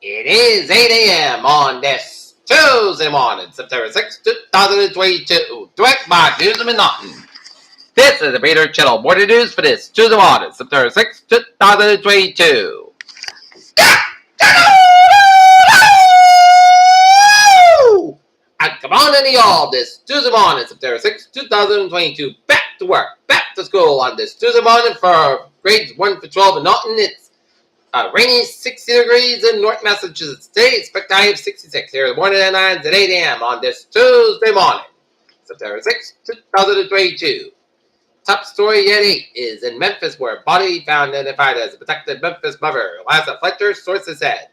It is 8 a.m. on this Tuesday morning, September 6, 2022. Direct by Newsman Norton. This is the Peter Channel morning news for this Tuesday morning, September 6, 2022. And come on into y'all this Tuesday morning, September 6, 2022. Back to work, back to school on this Tuesday morning for grades 1 to 12 in Norton. It's rainy 60 degrees in North Massachusetts today. Expect high of 66 here in the morning at 9 at 8 a.m. on this Tuesday morning, September 6, 2022. Top story yet 8 is in Memphis, where body found identified as a protected Memphis mother. Eliza Fletcher, sources said.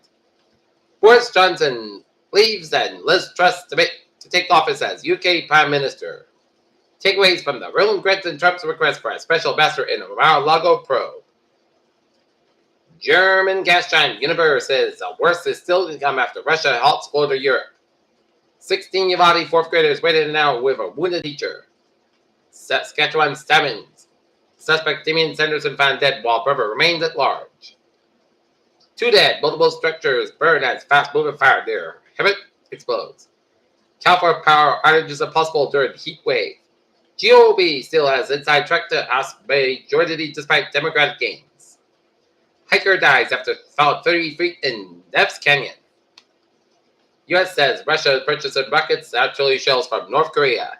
Boris Johnson leaves and Liz Truss to take office as UK Prime Minister. Takeaways from the Roland Granton Trump's request for a special ambassador in a Mar-a-Lago probe. German gas giant Uniper says the worst is still to come after Russia halts flow to Europe. 16 Uvalde fourth graders waited an hour with a wounded teacher. Saskatchewan stabbings. Suspect Damian Sanderson found dead while brother remains at large. 2 dead, multiple structures burn as fast-moving fire near Hemet explodes. California power outages are possible during heat wave. GOP still has inside track to ask majority despite Democratic gains. Hiker dies after fall 30 feet in Nev's Canyon. U.S. says Russia purchased rockets and artillery shells from North Korea.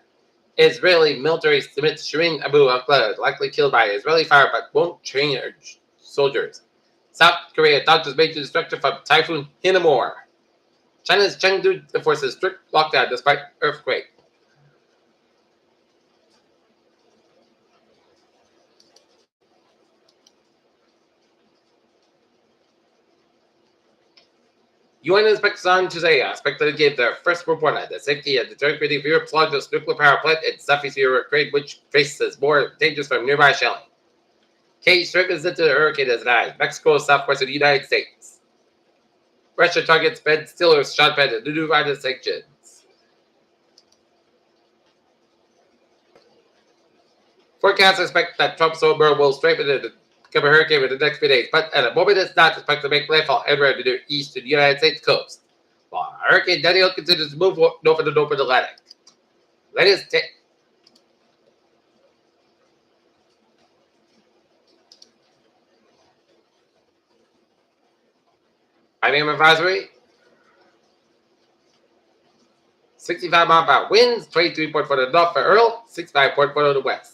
Israeli military submits Shireen Abu Akleh, likely killed by Israeli fire but won't train her soldiers. South Korea dodges major destruction from Typhoon Hinnamor. China's Chengdu enforces strict lockdown despite earthquake. UN inspectors on Tuesday are expected to give their first report on the safety of the joint committee of Europe's largest nuclear power plant in southeast Europe, which faces more dangers from nearby shelling. Cage strengthens into the hurricane as it eyes Mexico southwest of the United States. Russia targets Ben Stiller's shot bed and new virus sanctions. Forecasts expect that Trump's over will strengthen and become a hurricane in the next few days, but at the moment it's not expected to make landfall anywhere to the east of the United States coast, while Hurricane Daniel continues to move north of the North Atlantic. Latest IBM advisory. 65 mile per hour winds, 23.4 to the north for Earl, 65.4 to the west.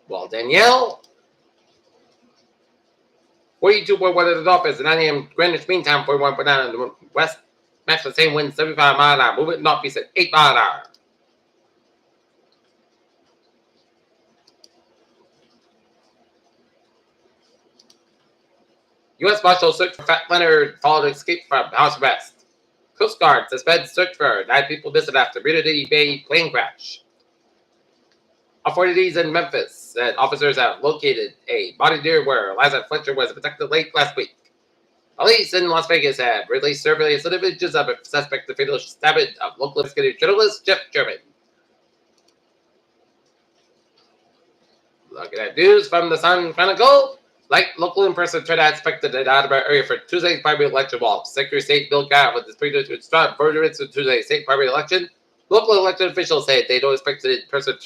Well, Danielle, 42.1 to the north is 9 a.m. Greenwich Mean Time, 41.9 in the west. Match the same wind, 75 mile an hour. Movement northeast at 8 mile an hour. U.S. Marshals search for Fat Leonard following escape from house arrest. Coast Guard suspends search for 9 people missing after Community Bay plane crash. Authorities in Memphis said officers have located a body near where Eliza Fletcher was abducted late last week. Police in Las Vegas have released surveillance images of a suspect in the fatal stabbing of local investigative journalist Jeff German. Looking at news from the Sun Chronicle. Like local in-person turnout expected in the Attleboro area for Tuesday's primary election, while Secretary of State Bill Gatt with his previous to start furtherance in Tuesday's state primary election. Local election officials say they don't expect the in-person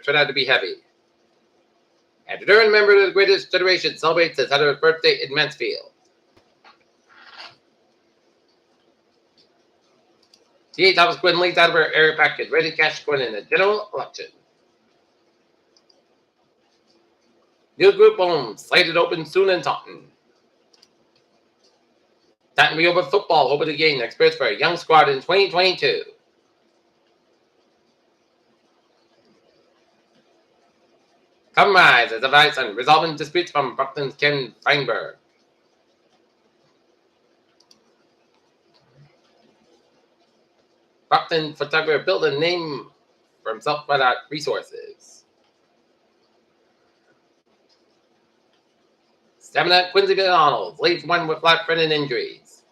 turnout to be heavy. And the Durham member of the Greatest Generation celebrates his 100th birthday in Mansfield. T.A. Thomas Quinn leads Attleboro area packet ready to cash Quinn in the general election. New group home slated open soon in Taunton. Taunton reopened football, hoping to gain experience for a young squad in 2022. Compromise as advice on resolving disputes from Brockton's Ken Feinberg. Brockton photographer built a name for himself without resources. Stamina Quincy McDonald leaves one with flat foot and injuries.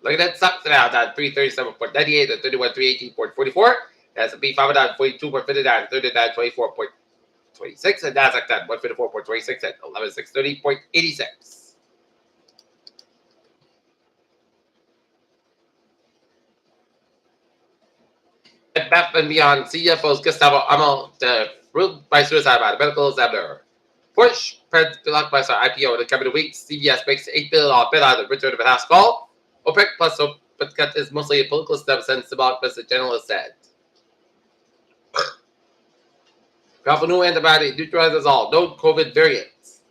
Look at that stock out at 337.98 and 31.318.44. S&P 500 42.59, 3924.26, and Nasdaq 10 154.26 at 11630.86. At Beth and Beyond, CFO's Gustavo Amel, ruled by suicide by the medical examiner. Porsche Pred Blockbuster IPO in the coming weeks. CBS makes $8 billion bid on the return of a house call. OPEC plus OPEC cut is mostly a political step since the blockbuster generalist said. Powerful new antibody neutralizes all known COVID variants.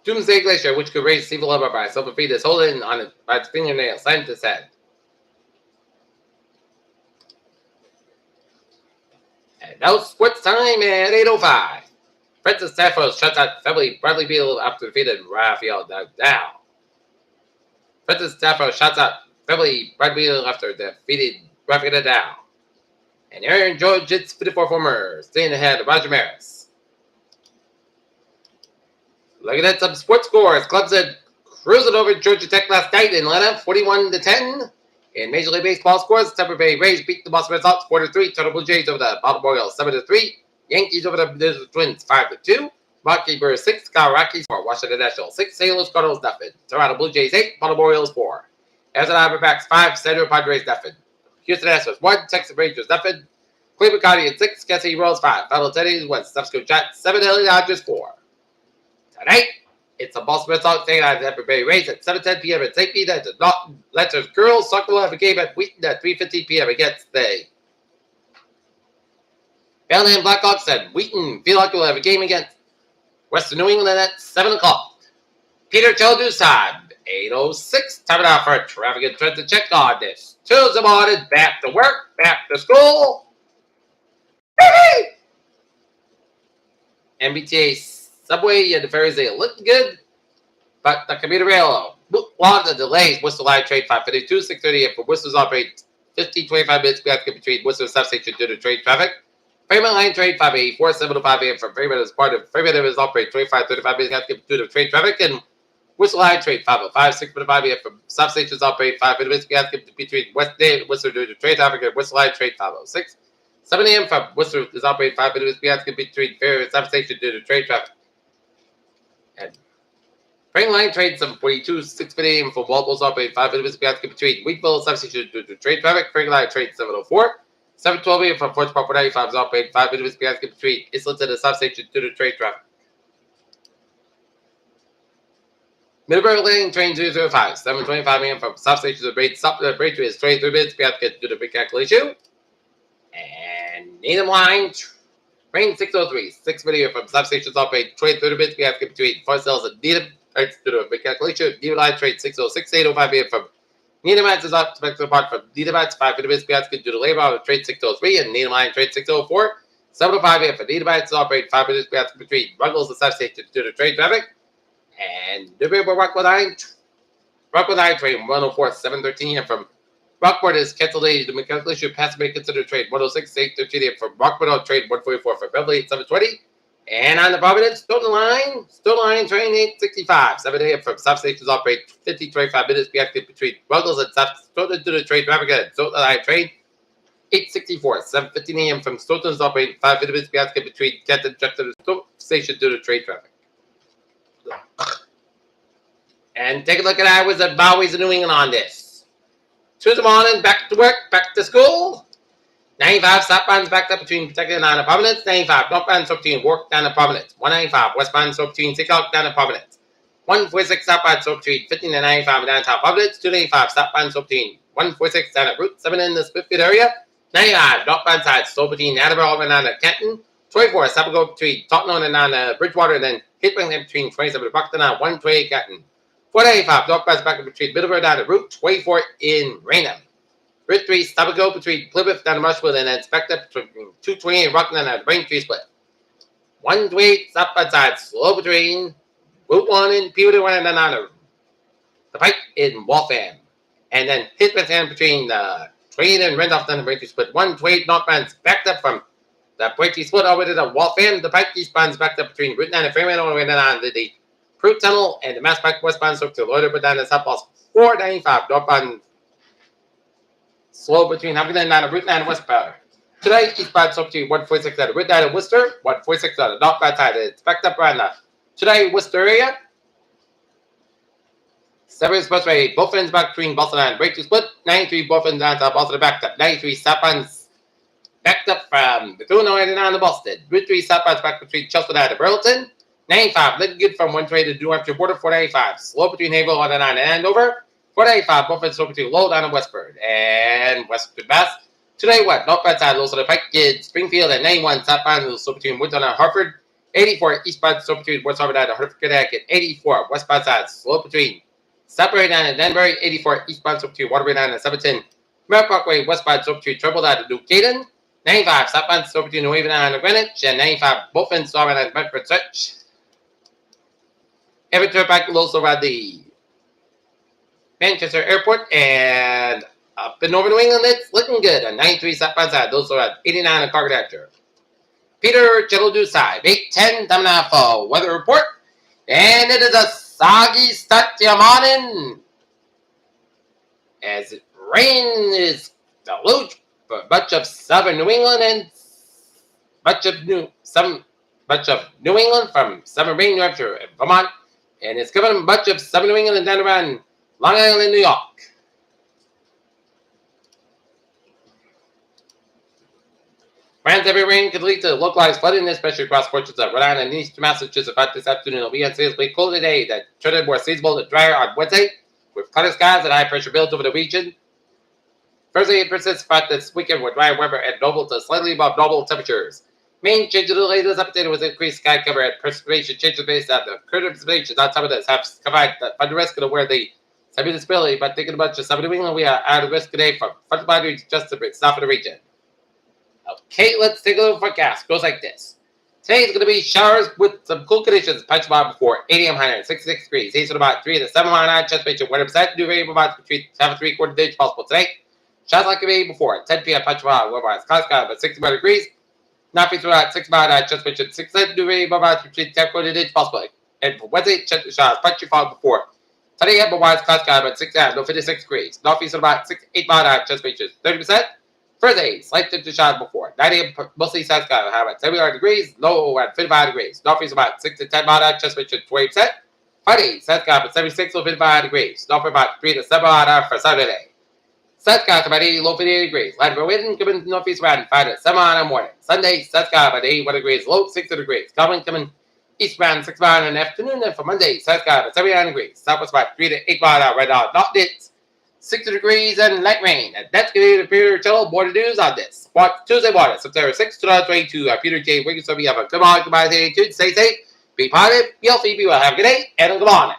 Doomsday Glacier, which could raise sea level by silver feet, is holding on it by its fingernail, scientists said. And now sports time at 8:05. Francis Stafford shuts out Bradley Beal after defeated Rafael Nadal. Francis Stafford shuts out Bradley Beal after defeated Rafael Nadal. And Aaron George hits 54 homers, staying ahead of Roger Maris. Looking at some sports scores, Clemson cruising over Georgia Tech last night in Atlanta, 41-10. In Major League Baseball scores, Tampa Bay Rays beat the Boston Red Sox 4-3. Toronto Blue Jays over the Baltimore Orioles 7-3. Yankees over the Twins 5-2. Milwaukee Brewers 6. Colorado Rockies 4. Washington Nationals 6. St. Louis Cardinals nothing. Toronto Blue Jays 8. Baltimore Orioles 4. Arizona Diamondbacks 5. San Diego Padres nothing. Houston Astros 1. Texas Rangers nothing. Cleveland Guardians 6. Kansas City Royals 5. Philadelphia 1. San Francisco Giants 7. LA Dodgers 4. Tonight, it's the Boston Red Sox taking on the Tampa Bay Rays at 7:10 p.m. at St. Pete. The Letters girls soccer will have a game at Wheaton at 3:15 p.m. against the Bellingham Blackhawks at Wheaton. Philadelphia will have a game against Western New England at 7 o'clock. Peter News time, 8:06. Time now for traffic and transit check on this Tuesday morning. Back to work, back to school. MBTA subway and the ferries, they look good, but the commuter rail, lot of delays. Worcester Line train 552, 6:30 for Worcester's operate 15-25 minutes between Worcester substation due to train traffic. Fremont Line train 584, 7:05 a.m. from Fremont as part of Fremont is operate 25-35 minutes due to train traffic, and Worcester Line train 505, 6:05 a.m. from substations operate 5 minutes between Worcester due to train traffic, and Worcester Line train 506. 7 a.m. from Worcester is operated 5 minutes between Fairview substation due to train traffic. And Frank Line train 742, 6:50 a.m. from Walpole's operated 5 minutes between Wheatville substation due to train traffic. Frank Line train 704, 7:12 a.m. from Forge Park 95 is operated 5 minutes between Islington and substation due to train traffic. Middlebury Lane train 005, 7:25 a.m. from substation to Braintree is 23 minutes due to recalculation. And Needham Line train 603, 6:50 from substations operate 30 minutes between Forest Hills and Needham. Due to recalculation, Needham Line train 606, 8:05 a.m. from Needham Heights is expected apart from Needham Heights 5 minutes due to labor on train 603, and Needham Line train 604, 7:05 a.m. for Needham Heights operate 5 minutes between Ruggles and substations due to train traffic. And Newbury Rockwood Line train 104, 7:13 a.m. from Rockport is canceled. The mechanical issue passed may consider train 106, 8:13 a.m. from Rockport on train 144 for Beverly 7:20. And on the Providence Stoughton Line train 865, 7 a.m. from substations operate 25 minutes between Ruggles and Stoughton due to train traffic. And Stoughton Line train 864, 7:15 a.m. from Stoughton's operate 5 minutes between Canton Junction and Stoughton Station due to train traffic. And take a look at Iowa's and Bowie's in New England on this. Tuesday morning, back to work, back to school. 95 southbound backed up between Kentucky and Anna Providence. 95 northbound so between Warwick down to Providence. 195 westbound so between Seacock down to Providence. 146 southbound so between 15 and 95 downtown Providence. 295 southbound so between 146 down at Route 7 in the Smithfield area. 95 northbound side so between Attleboro and down to Kenton. 24 south go between Tottenham and down to Bridgewater, and then Hitman between 27 and Buckton on 128 Kenton. 485 northbound back between Middlebury down to Route 24 in Raynham. Route 3, stop and go between Plymouth down to Rushwood, and then Spectre between 220 and Rockland and Braintree split. 128 southbound side, slow between Route 1 in Peabody and then on the Pike in Waltham. And then Hitman between Train and Randolph down to Braintree split. 128 northbound backed up from the Braintree split over to the Waltham. The Pike eastbound backed up between Route 9 and Fairman all the way down on the Fruit Tunnel, and the Mass Pike westbound so to Loiter, but down to South Boston. 495 northbound Slow between Huffington and Route 9 westbound. Today, eastbound slope between 146 at Route 9 and Worcester, 146 on the northbound side. It's backed up around the today Worcester area. 7 Expressway, both ends back between Boston and Break to Split. 93 both ends down to Boston backed up. 93 southbound backed up from Bethune down to Boston. Route 3 southbound back between Chelsea and Burlington. 95 looking good from 120 to New Hampshire border. 495 slow between Haverhill on the 9 and Andover. 495 both ends slow between Lowell down to Westford and Westford Mass. Today what? Northbound side, Lowell to the Pike, Springfield at 91 southbound slow between Woodton and Hartford. 84 eastbound slow between West Hartford and Hartford, Connecticut. 84 westbound side slow between Sudbury down to Danbury. 84 eastbound slope between Waterbury down to Somerton. Merritt Parkway westbound slope between Trumbull down to New Canaan. 95 southbound slope between New Haven down to Greenwich. And 95 both ends southbound and Bedford Stretch. Every turn back also around the Manchester Airport and up in Northern New England, it's looking good. On 93 southbound side, those are at 89 on Cargo Actor. Peter Chittle side, 8:10, time now for weather report. And it is a soggy start to your morning as rain is deluge for much of southern New England and much of New England from southern Maine, New Hampshire, and Vermont, and it's covering much of southern New England and down around Long Island, New York. Friends, heavy rain could lead to localized flooding, especially across portions of Rhode Island and eastern Massachusetts. About this afternoon, it'll be unseasonably cold today. That turned more seasonable to drier on Wednesday, with cloudy skies and high pressure builds over the region. Thursday, it persists throughout this weekend with dry weather and normal to slightly above normal temperatures. Main change of the latest update was increased sky cover and precipitation changes based on the current precipitation on top of this have combined the risk of where the semi-disability, but thinking about just some of New England, we are out of risk today from front boundaries just to south of the region. Okay, let's take a look forecast. Goes like this. Today is going to be showers with some cool conditions. Punch about before 8 a.m. high 66 degrees. Haze at about 3 to 7 mile an hour. Chest ratio 100%. New variable amounts between 7 and 3/4 days possible today. Showers like a baby before 10 p.m. Punch about otherwise. Clouds sky about 61 degrees. Northeast about 6 mile an hour. Chest ratio 6%. New variable amounts between 10 and 4 days possible. And for Wednesday, check the showers. Punch your fall before. Today, otherwise, clouds sky about 6 hours. No 56 degrees. Northeast about 8 mile an hour. Chest ratio 30%. Thursday, slight dip to showers before. 9 a.m. mostly south sky. High about 75 degrees. Low at 55 degrees. Northeast about 6 to 10 mile an hour. Chest ratio 20%. Friday, south sky about 76 to 55 degrees. North about 3 to 7 mile an hour for Saturday. South sky about 80, low 58 degrees. Light for wind coming northeast around 5 to 7 mile an hour morning. Sunday, south sky about 81 degrees. Low 60 degrees. Common coming eastbound 6 mile in the afternoon. And for Monday, south sky about 79 degrees. Southwest about 3 to 8 mile an hour right now. Not it. 60 degrees and light rain. And that's going to be the Peter Channel Border News on this. Tuesday morning, September 6, 2022. I'm Peter J. Wiggins. So we have a good morning, goodbye, stay safe, be positive, be healthy, be well. Have a good day, and good morning.